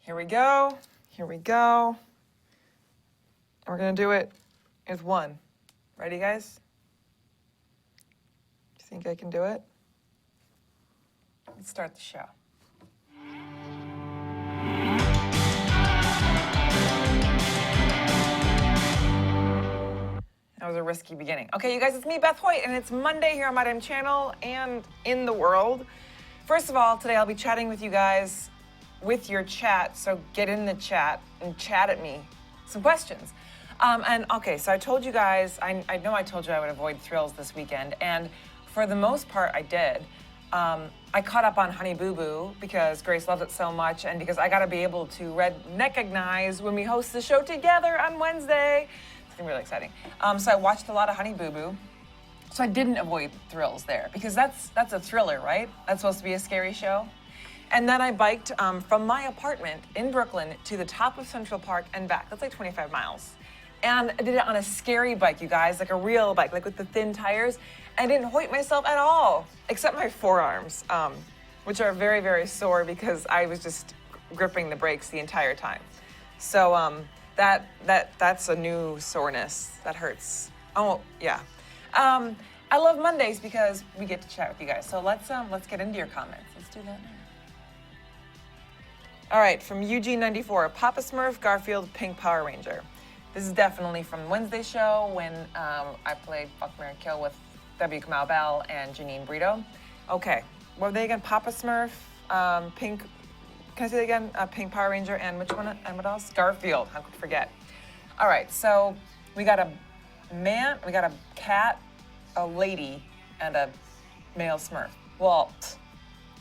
Here we go. Here we go. We're going to do it with one. Ready, guys? Do you think I can do it? Let's start the show. That was a risky beginning. Okay, you guys, it's me, Beth Hoyt, and it's Monday here on my damn channel and in the world. First of all, today I'll be chatting with you guys with your chat, so get in the chat and chat at me some questions. Okay, so I told you guys, I know I told you I would avoid thrills this weekend, and for the most part I did. I caught up on Honey Boo Boo because Grace loves it so much, and because I gotta be able to recognize when we host the show together on Wednesday. It's gonna be really exciting. So I watched a lot of Honey Boo Boo. So I didn't avoid thrills there because that's a thriller, right? That's supposed to be a scary show. And then I biked from my apartment in Brooklyn to the top of Central Park and back. That's like 25 miles. And I did it on a scary bike, you guys, like a real bike, like with the thin tires. I didn't hoit myself at all, except my forearms, which are very, very sore because I was just gripping the brakes the entire time. So that's a new soreness that hurts. Oh, yeah. I love Mondays because we get to chat with you guys. So let's get into your comments. Let's do that now. All right, from Eugene94, Papa Smurf, Garfield, Pink Power Ranger. This is definitely from Wednesday's show when I played Fuck, Marry, Kill with W. Kamau Bell and Janine Brito. Okay, what were they again? Papa Smurf, Pink, can I say that again? Pink Power Ranger, and which one, and what else? Garfield, how could I forget? All right, so we got a man, we got a cat, a lady, and a male Smurf. Well,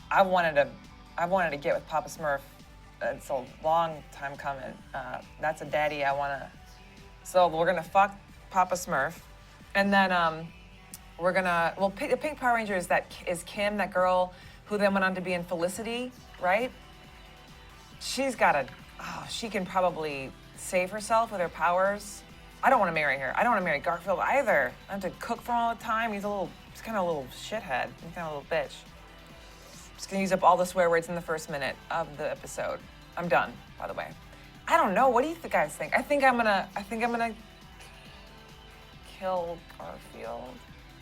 I wanted to get with Papa Smurf. It's a long time coming. That's a daddy I wanna. So we're gonna fuck Papa Smurf, and then we're gonna. Well, the Pink Power Ranger is Kim, that girl who then went on to be in Felicity, right? She's got she can probably save herself with her powers. I don't want to marry her. I don't want to marry Garfield either. I have to cook for him all the time. He's kind of a little shithead. He's kind of a little bitch. Just gonna use up all the swear words in the first minute of the episode. I'm done, by the way. I don't know. What do you guys think? I think I'm gonna kill Garfield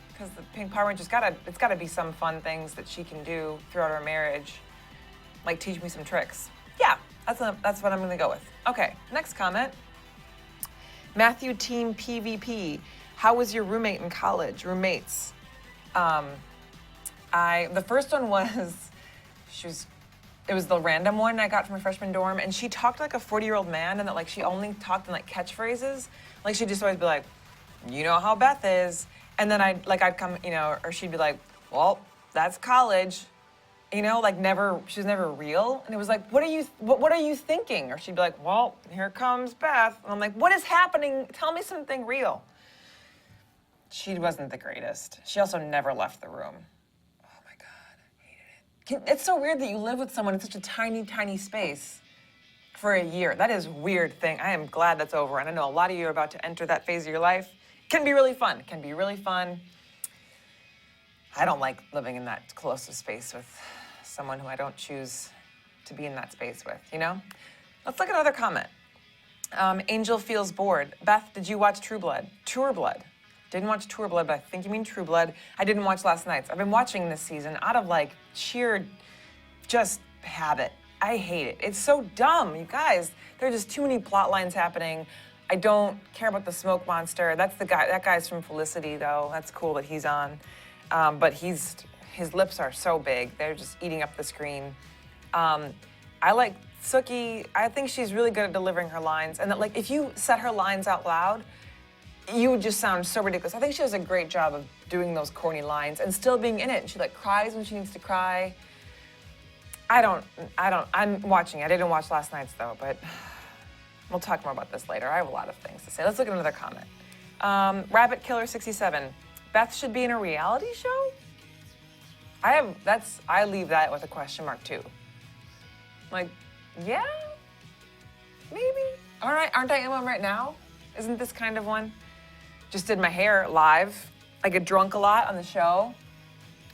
because the Pink Power Ranger's it's gotta be some fun things that she can do throughout our marriage, like teach me some tricks. Yeah, that's what I'm gonna go with. Okay, next comment. Matthew Team PvP. How was your roommate in college? Roommates. The first one was, it was the random one I got from a freshman dorm, and she talked like a 40-year-old man, and that like she only talked in like catchphrases. Like she'd just always be like, you know how Beth is. And then I'd come, or she'd be like, well, that's college. Like she was never real. And it was like, what are you thinking? Or she'd be like, well, here comes Beth. And I'm like, what is happening? Tell me something real. She wasn't the greatest. She also never left the room. Oh my God, I hated it. It's so weird that you live with someone in such a tiny, tiny space for a year. That is a weird thing. I am glad that's over. And I know a lot of you are about to enter that phase of your life. Can be really fun. I don't like living in that close of space with someone who I don't choose to be in that space with, Let's look at another comment. Angel feels bored. Beth, did you watch True Blood? Truer Blood. Didn't watch True Blood, but I think you mean True Blood. I didn't watch last night's. I've been watching this season out of sheer just habit. I hate it. It's so dumb, you guys. There are just too many plot lines happening. I don't care about the smoke monster. That guy's from Felicity, though. That's cool that he's on. But his lips are so big. They're just eating up the screen. I like Sookie. I think she's really good at delivering her lines. And that, if you said her lines out loud, you would just sound so ridiculous. I think she does a great job of doing those corny lines and still being in it. And she cries when she needs to cry. I'm watching it. I didn't watch last night's though, but we'll talk more about this later. I have a lot of things to say. Let's look at another comment. Rabbit Killer 67. Beth should be in a reality show? I leave that with a question mark too. Yeah, maybe. All right, aren't I in one right now? Isn't this kind of one? Just did my hair live. I get drunk a lot on the show.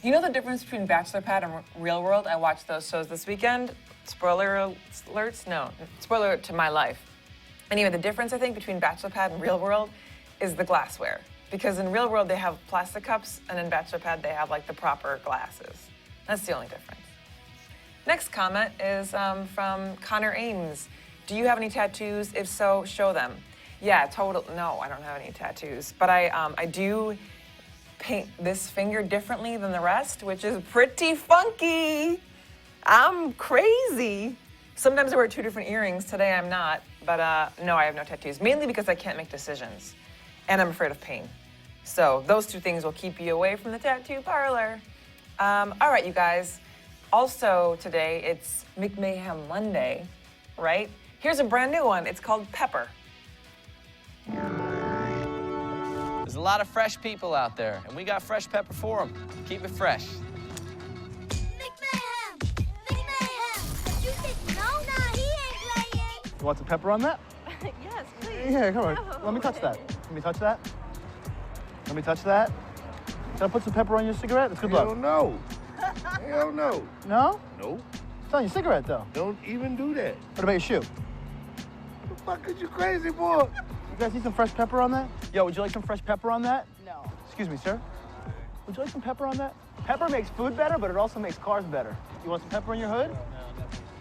You know the difference between Bachelor Pad and Real World? I watched those shows this weekend. Spoiler alerts? No. Spoiler alert to my life. Anyway, the difference, I think, between Bachelor Pad and Real World is the glassware. Because in Real World, they have plastic cups, and in Bachelor Pad, they have, like, the proper glasses. That's the only difference. Next comment is from Connor Ames. Do you have any tattoos? If so, show them. Yeah, no, I don't have any tattoos. But I do paint this finger differently than the rest, which is pretty funky. I'm crazy. Sometimes I wear 2 different earrings. Today I'm not. But no, I have no tattoos. Mainly because I can't make decisions. And I'm afraid of pain. So those 2 things will keep you away from the tattoo parlor. All right, you guys. Also today, it's Mayhem Monday, right? Here's a brand new one. It's called Pepper. There's a lot of fresh people out there, and we got fresh pepper for them. Keep it fresh. You want some pepper on that? Yes, please. Yeah, come on. No. Let me touch that. Let me touch that. Let me touch that. Can I put some pepper on your cigarette? It's good luck. Hell no. Hell no. No? No. It's on your cigarette, though. Don't even do that. What about your shoe? The fuck is you crazy, boy? You guys need some fresh pepper on that? Yo, would you like some fresh pepper on that? No. Excuse me, sir. Would you like some pepper on that? Pepper makes food better, but it also makes cars better. You want some pepper on your hood?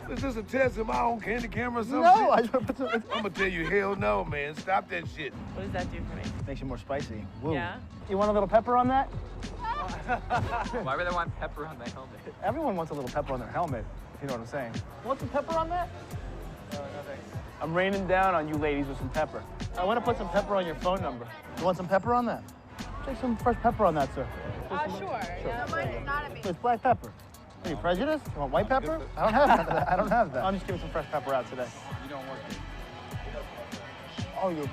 Is this a test of my own candy camera or something? No, I just want to put some... I'm gonna tell you, hell no, man. Stop that shit. What does that do for me? Makes you more spicy. Woo. Yeah? You want a little pepper on that? Why would they want pepper on the helmet? Everyone wants a little pepper on their helmet, if you know what I'm saying. Want some pepper on that? No, thanks. I'm raining down on you ladies with some pepper. I want to put some pepper on your phone number. You want some pepper on that? Take some fresh pepper on that, sir. Sure. Yeah, mine is not a It's black pepper. Are you prejudiced? You want white pepper? I don't have that. I don't have that. I'm just giving some fresh pepper out today. You don't work here. Oh, I'm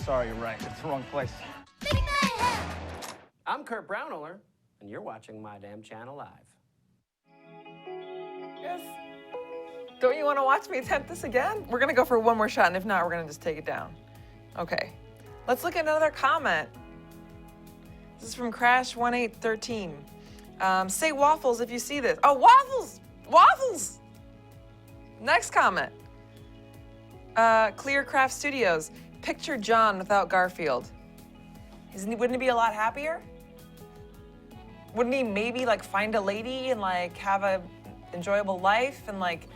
sorry, you're right. It's the wrong place. I'm Kurt Brownoler, and you're watching My Damn Channel Live. Yes. Don't you want to watch me attempt this again? We're going to go for one more shot, and if not, we're going to just take it down. Okay. Let's look at another comment. This is from Crash1813. Say waffles if you see this. Oh, waffles! Waffles! Next comment. Clearcraft Studios. Picture John without Garfield. Wouldn't he be a lot happier? Wouldn't he maybe like find a lady and like have a enjoyable life and like,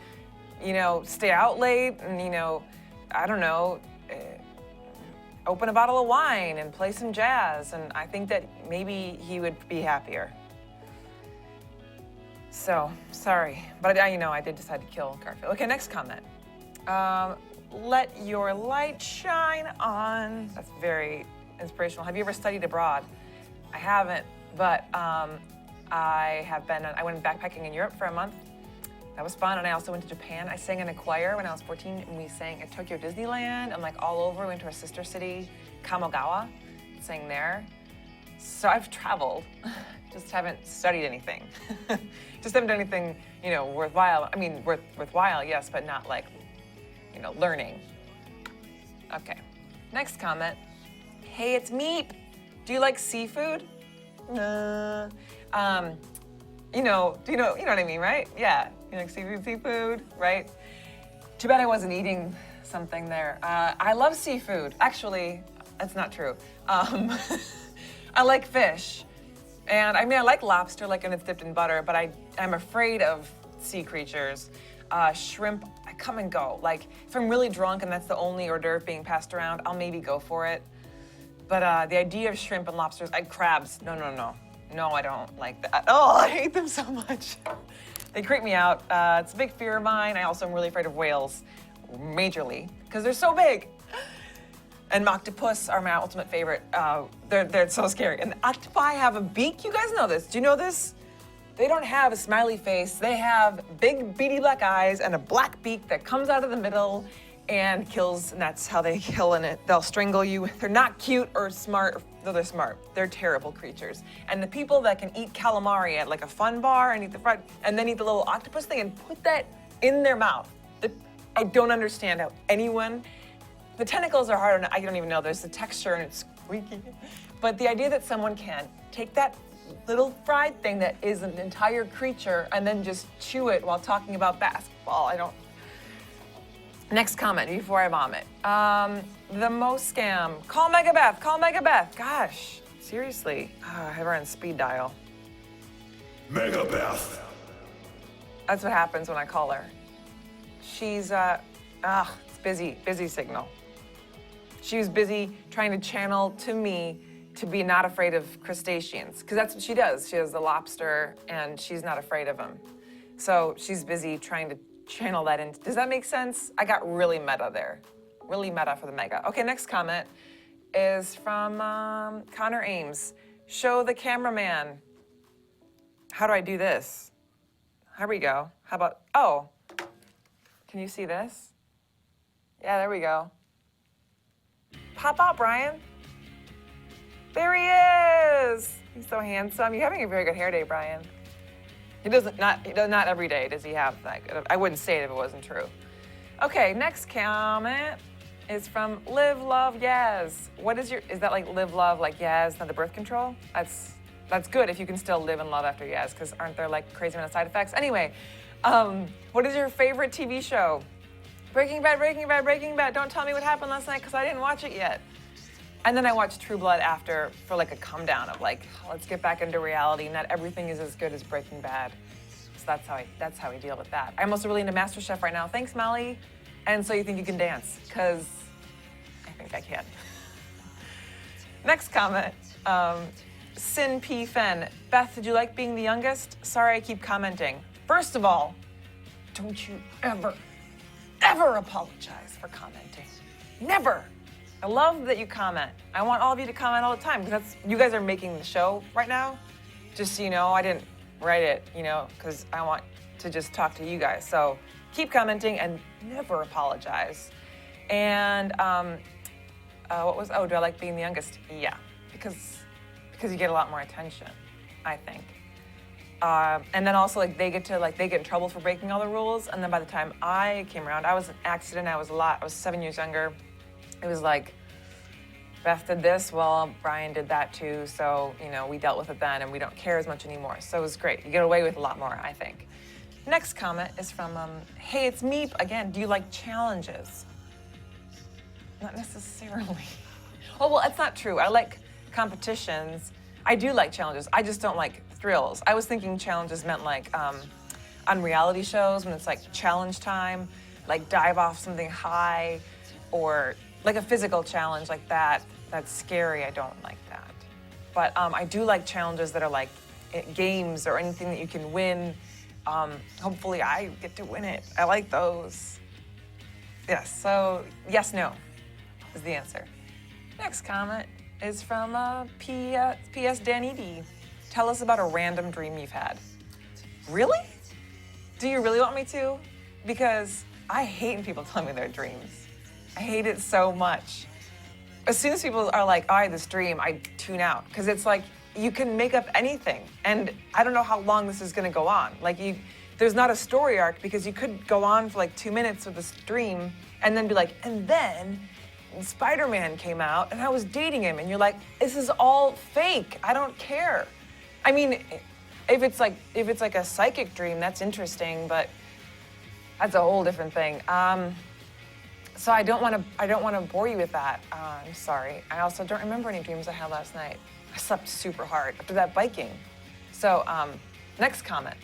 you know, stay out late and, you know, I don't know, open a bottle of wine and play some jazz, and I think that maybe he would be happier. So, sorry, but I did decide to kill Garfield. Okay, next comment. Let your light shine on. That's very inspirational. Have you ever studied abroad? I haven't, but I went backpacking in Europe for a month. That was fun, and I also went to Japan. I sang in a choir when I was 14, and we sang at Tokyo Disneyland and like all over. We went to our sister city, Kamogawa, sang there. So I've traveled, just haven't studied anything. Just haven't done anything, you know, worthwhile. I mean, worthwhile, yes, but not like, you know, learning. Okay, next comment. Hey, it's Meep. Do you like seafood? You know what I mean, right? Yeah, you like seafood, right? Too bad I wasn't eating something there. I love seafood. Actually, that's not true. I like fish. And I mean, I like lobster, like when it's dipped in butter, but I'm afraid of sea creatures. Shrimp, I come and go. Like, if I'm really drunk and that's the only hors d'oeuvre being passed around, I'll maybe go for it. But the idea of shrimp and lobsters, crabs, no. No, I don't like that. Oh, I hate them so much. They creep me out. It's a big fear of mine. I also am really afraid of whales, majorly, because they're so big. And octopus are my ultimate favorite. They're so scary. And octopi have a beak. You guys know this. Do you know this? They don't have a smiley face. They have big, beady black eyes and a black beak that comes out of the middle and kills, and that's how they kill in it. They'll strangle you. They're not cute or smart. No, they're smart. They're terrible creatures. And the people that can eat calamari at like a fun bar and eat the fried, and then eat the little octopus thing and put that in their mouth. I don't understand how anyone, the tentacles are hard, and I don't even know. There's the texture and it's squeaky. But the idea that someone can take that little fried thing that is an entire creature and then just chew it while talking about basketball. I don't. Next comment before I vomit. The most scam. Call Megabeth. Call Megabeth. Gosh, seriously. I have her on speed dial. Megabeth. That's what happens when I call her. She's, it's busy signal. She was busy trying to channel to me to be not afraid of crustaceans, because that's what she does. She has the lobster, and she's not afraid of them. So she's busy trying to channel that in. Does that make sense? I got really meta there. Really meta for the mega. Okay, next comment is from Connor Ames. Show the cameraman. How do I do this? Here we go. How about, oh, can you see this? Yeah, there we go. Pop out, Brian. There he is. He's so handsome. You're having a very good hair day, Brian. He does not every day does he have that. I wouldn't say it if it wasn't true. Okay, next comment is from Live Love Yaz. Is that like live love like Yaz, not the birth control? That's good if you can still live and love after Yaz, because aren't there like crazy amount of side effects? Anyway, what is your favorite TV show? Breaking Bad, Breaking Bad, Breaking Bad. Don't tell me what happened last night because I didn't watch it yet. And then I watched True Blood after for like a come down of like, let's get back into reality. Not everything is as good as Breaking Bad. So that's how I deal with that. I'm also really into MasterChef right now. Thanks, Molly. And so you think you can dance? Because I think I can. Next comment, Sin P. Fen. Beth, did you like being the youngest? Sorry, I keep commenting. First of all, don't you ever apologize for commenting. Never. I love that you comment. I want all of you to comment all the time because you guys are making the show right now. Just so you know, I didn't write it, because I want to just talk to you guys. So keep commenting and never apologize. And do I like being the youngest? Yeah, because you get a lot more attention, I think. And then also they get in trouble for breaking all the rules. And then by the time I came around, I was an accident. I was 7 years younger. It was like, Beth did this, well, Brian did that too, so, we dealt with it then, and we don't care as much anymore. So it was great. You get away with a lot more, I think. Next comment is from, hey, it's me again. Do you like challenges? Not necessarily. Oh, well, that's not true. I like competitions. I do like challenges. I just don't like thrills. I was thinking challenges meant like on reality shows when it's like challenge time, like dive off something high, or like a physical challenge like that. That's scary. I don't like that. But I do like challenges that are like games or anything that you can win. Hopefully I get to win it. I like those. Yes, so yes, no is the answer. Next comment is from P.S. Danny D. Tell us about a random dream you've had. Really? Do you really want me to? Because I hate when people tell me their dreams. I hate it so much. As soon as people are like, oh, I had this dream, I tune out. Because it's like, you can make up anything. And I don't know how long this is going to go on. There's not a story arc, because you could go on for like 2 minutes with this dream and then be like, and then Spider-Man came out and I was dating him. And you're like, this is all fake. I don't care. I mean, if it's like a psychic dream, that's interesting, but that's a whole different thing. So I don't want to bore you with that. I'm sorry. I also don't remember any dreams I had last night. I slept super hard after that biking. So next comment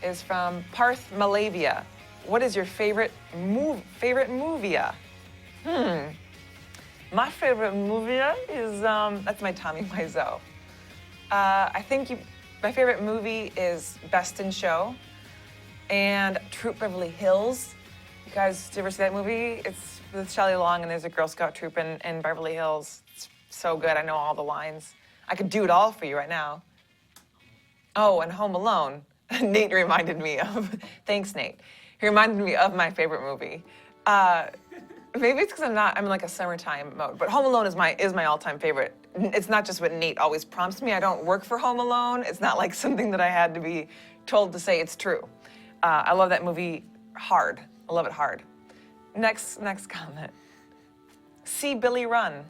is from Parth Malavia. What is your favorite movie? My favorite movie is that's my Tommy Wiseau. I think my favorite movie is Best in Show and Troop Beverly Hills. You guys, did you ever see that movie? It's with Shelley Long, and there's a Girl Scout troop in Beverly Hills. It's so good. I know all the lines. I could do it all for you right now. Oh, and Home Alone. Nate reminded me of. Thanks, Nate. He reminded me of my favorite movie. Maybe it's because I'm in like a summertime mode, but Home Alone is my all-time favorite. It's not just what Nate always prompts me. I don't work for Home Alone. It's not like something that I had to be told to say it's true. I love that movie hard. I love it hard. Next comment. See Billy Run.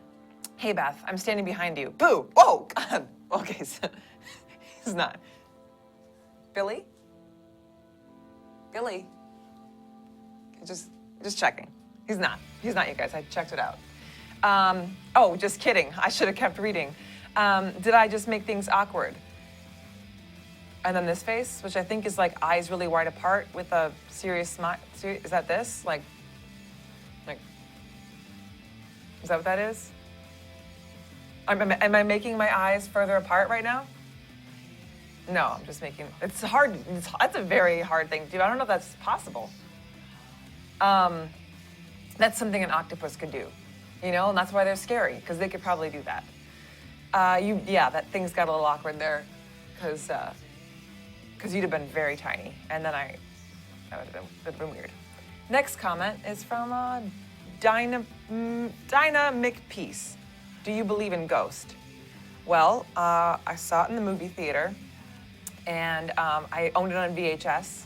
Hey, Beth, I'm standing behind you. Boo! Whoa! God. Okay, so He's not. Billy? Billy? Just checking. He's not. He's not, you guys. I checked it out. Oh, just kidding. I should have kept reading. Did I just make things awkward? And then this face, which I think is like eyes really wide apart with a serious smile. Is that this? Like, is that what that is? Am I making my eyes further apart right now? No, I'm just making, it's hard. That's a very hard thing to do. I don't know if that's possible. That's something an octopus could do, you know, and that's why they're scary, because they could probably do that. Yeah, that thing's got a little awkward there, because you'd have been very tiny, and then that would have been weird. Next comment is from Dinah McPeace. Do you believe in ghosts? Well, I saw it in the movie theater, and I owned it on VHS,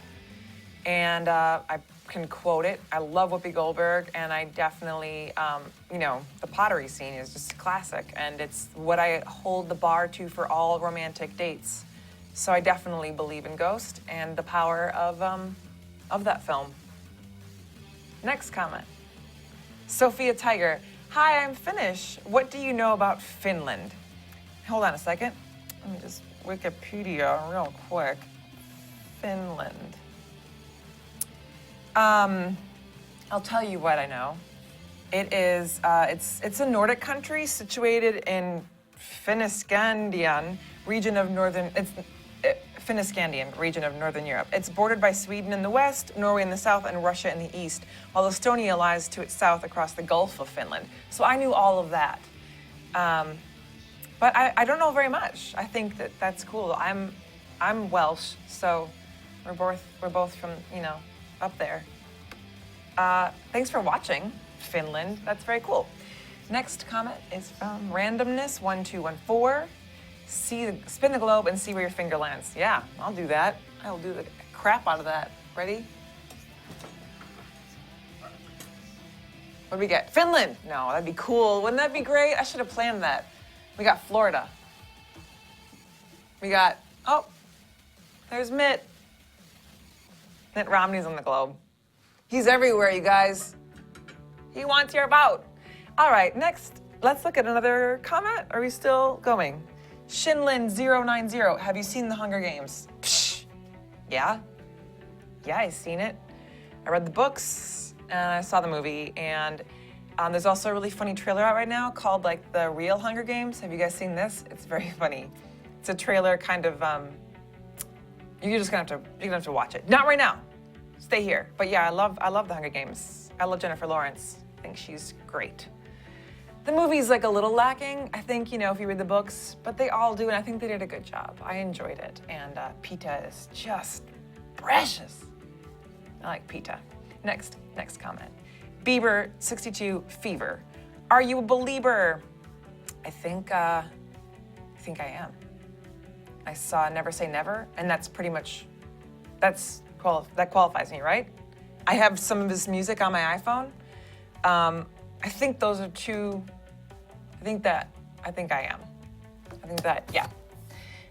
and I can quote it. I love Whoopi Goldberg, and I definitely, you know, the pottery scene is just classic, and it's what I hold the bar to for all romantic dates. So I definitely believe in ghosts and the power of that film. Next comment. Sophia Tiger. Hi, I'm Finnish. What do you know about Finland? Hold on a second. Let me just Wikipedia real quick. Finland. I'll tell you what I know. It is, it's a Nordic country situated in Finniskandien region of northern, Finniskandien region of Northern Europe. It's bordered by Sweden in the west, Norway in the south, and Russia in the east, while Estonia lies to its south across the Gulf of Finland. So I knew all of that. But I don't know very much. I think that's cool. I'm Welsh, so we're both from, you know, up there. Thanks for watching, Finland. That's very cool. Next comment is from Randomness1214. Spin the globe and see where your finger lands. Yeah, I'll do that. I'll do the crap out of that. Ready? What do we get? Finland! No, that'd be cool. Wouldn't that be great? I should have planned that. We got Florida. We got, oh, there's Mitt. Mitt Romney's on the globe. He's everywhere, you guys. He wants your vote. All right, next, let's look at another comment. Are we still going? Shinlin090, have you seen The Hunger Games? Psh, yeah. Yeah, I've seen it. I read the books and I saw the movie, and there's also a really funny trailer out right now called like The Real Hunger Games. Have you guys seen this? It's very funny. It's a trailer kind of, you're just gonna have to watch it. Not right now, stay here. But yeah, I love The Hunger Games. I love Jennifer Lawrence. I think she's great. The movie's like a little lacking, I think, you know, if you read the books, but they all do, and I think they did a good job. I enjoyed it, and pita is just precious. I like pita. Next comment. Bieber62 Fever. Are you a believer? I think I am. I saw Never Say Never, and that's pretty much, that qualifies me, right? I have some of his music on my iPhone. I think those are two, I think I am. I think that, yeah.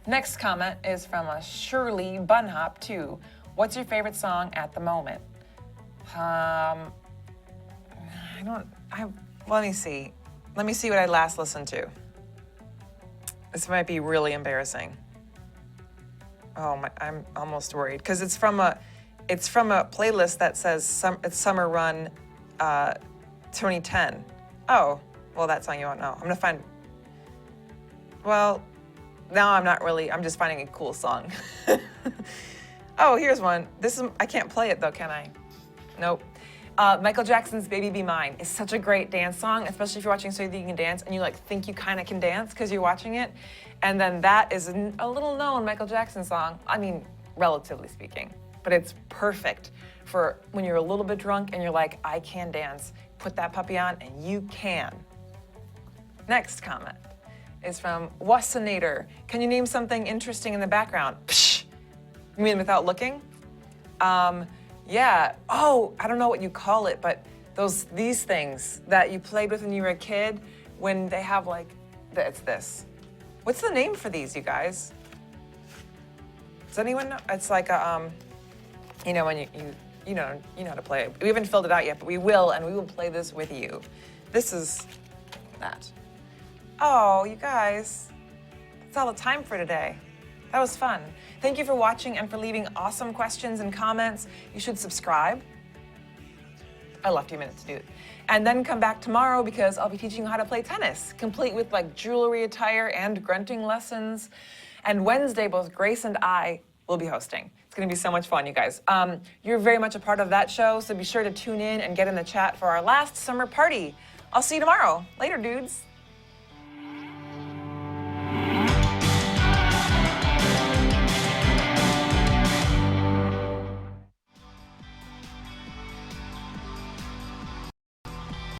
Next comment is from a Shirley Bunhop 2. What's your favorite song at the moment? Let me see. Let me see what I last listened to. This might be really embarrassing. Oh, I'm almost worried, because it's from a playlist that says it's Summer Run 2010. Oh, well, that song you won't know. I'm gonna find, well, now I'm just finding a cool song. Oh, here's one. I can't play it though, can I? Nope. Michael Jackson's Baby Be Mine is such a great dance song, especially if you're watching So You Think You Can Dance and you like think you kind of can dance because you're watching it. And then that is a little known Michael Jackson song. I mean, relatively speaking, but it's perfect for when you're a little bit drunk and you're like, I can dance. Put that puppy on and you can. Next comment is from Wassinator. Can you name something interesting in the background? Psh! You mean without looking? Yeah. Oh, I don't know what you call it, but these things that you played with when you were a kid, when they have like, it's this. What's the name for these, you guys? Does anyone know? It's like a, you know, when you know how to play it. We haven't filled it out yet, but we will, and we will play this with you. This is that. Oh, you guys, that's all the time for today. That was fun. Thank you for watching and for leaving awesome questions and comments. You should subscribe. I left you a minute to do it. And then come back tomorrow because I'll be teaching you how to play tennis, complete with like jewelry attire and grunting lessons. And Wednesday, both Grace and I will be hosting. It's gonna be so much fun, you guys. You're very much a part of that show, so be sure to tune in and get in the chat for our last summer party. I'll see you tomorrow. Later, dudes.